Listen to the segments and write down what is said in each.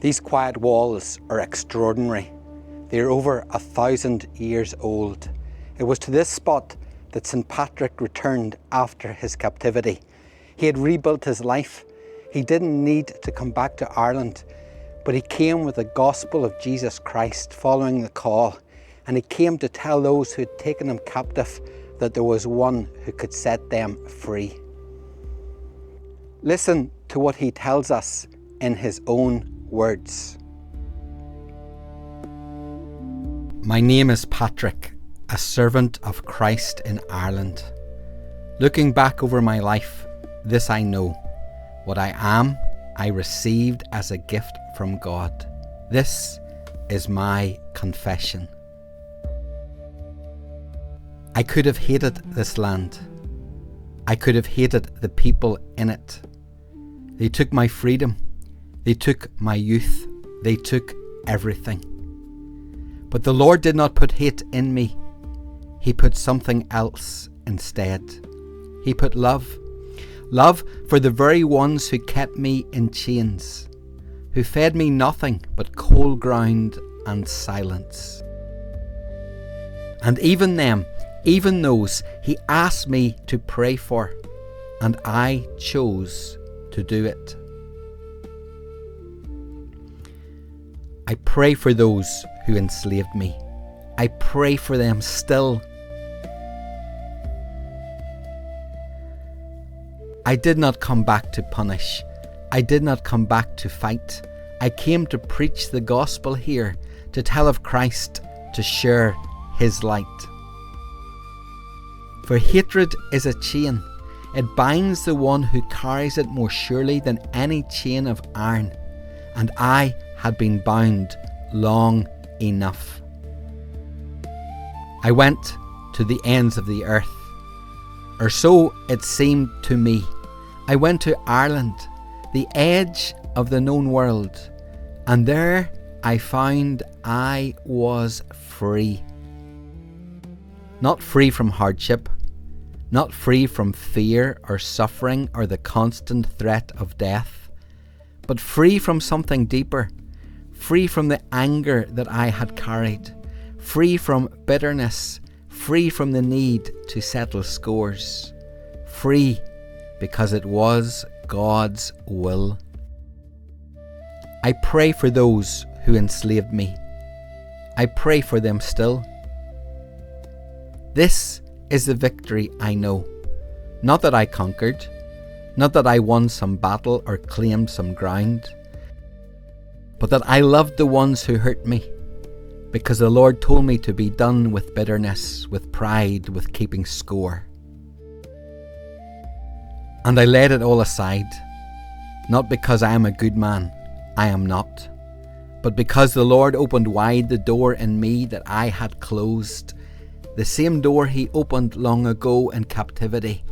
These quiet walls are extraordinary. They are over 1,000 years old. It was to this spot that St. Patrick returned after his captivity. He had rebuilt his life. He didn't need to come back to Ireland, but he came with the gospel of Jesus Christ, following the call, and he came to tell those who had taken him captive that there was one who could set them free. Listen to what he tells us in his own words. My name is Patrick, a servant of Christ in Ireland. Looking back over my life, this I know. What I am, I received as a gift from God. This is my confession. I could have hated this land. I could have hated the people in it. They took my freedom. They took my youth. They took everything. But the Lord did not put hate in me. He put something else instead. He put love. Love for the very ones who kept me in chains, who fed me nothing but cold ground and silence. And even them, even those, he asked me to pray for, and I chose to do it. I pray for those who enslaved me. I pray for them still. I did not come back to punish. I did not come back to fight. I came to preach the gospel here, to tell of Christ, to share his light. For hatred is a chain. It binds the one who carries it more surely than any chain of iron. And I had been bound long enough. I went to the ends of the earth, or so it seemed to me. I went to Ireland, the edge of the known world, and there I found I was free. Not free from hardship, not free from fear or suffering or the constant threat of death, but free from something deeper, free from the anger that I had carried, free from bitterness, free from the need to settle scores, free because it was God's will. I pray for those who enslaved me. I pray for them still. This is the victory I know. Not that I conquered, not that I won some battle or claimed some ground, but that I loved the ones who hurt me, because the Lord told me to be done with bitterness, with pride, with keeping score. And I laid it all aside, not because I am a good man, I am not, but because the Lord opened wide the door in me that I had closed, the same door he opened long ago in captivity,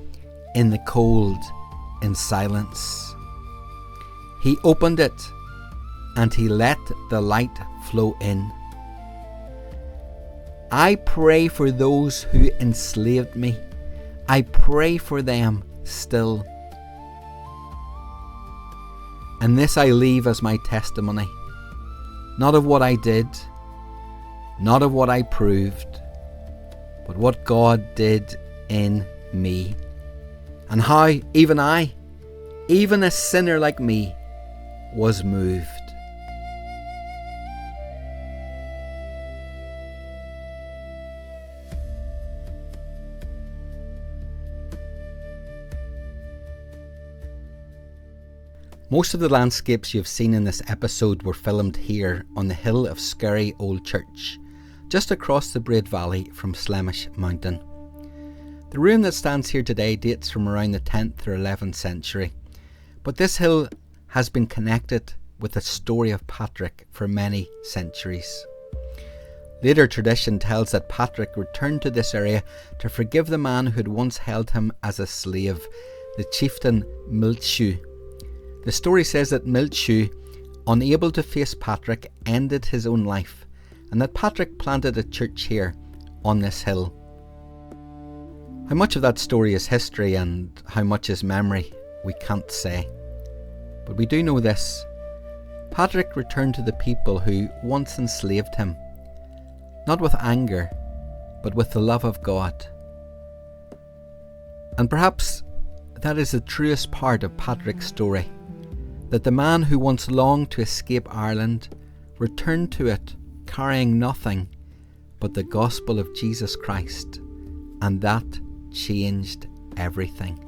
in the cold, in silence. He opened it, and he let the light flow in. I pray for those who enslaved me. I pray for them still. And this I leave as my testimony, not of what I did, not of what I proved, but what God did in me, and how even I, even a sinner like me, was moved. Most of the landscapes you've seen in this episode were filmed here on the hill of Skerry Old Church, just across the Braid Valley from Slemish mountain. The ruin that stands here today dates from around the 10th or 11th century, but this hill has been connected with the story of Patrick for many centuries. Later tradition tells that Patrick returned to this area to forgive the man who had once held him as a slave, the chieftain Milchu. The story says that Milchu, unable to face Patrick, ended his own life, and that Patrick planted a church here on this hill. How much of that story is history and how much is memory, we can't say. But we do know this: Patrick returned to the people who once enslaved him, not with anger, but with the love of God. And perhaps that is the truest part of Patrick's story, that the man who once longed to escape Ireland returned to it carrying nothing but the gospel of Jesus Christ, and that changed everything.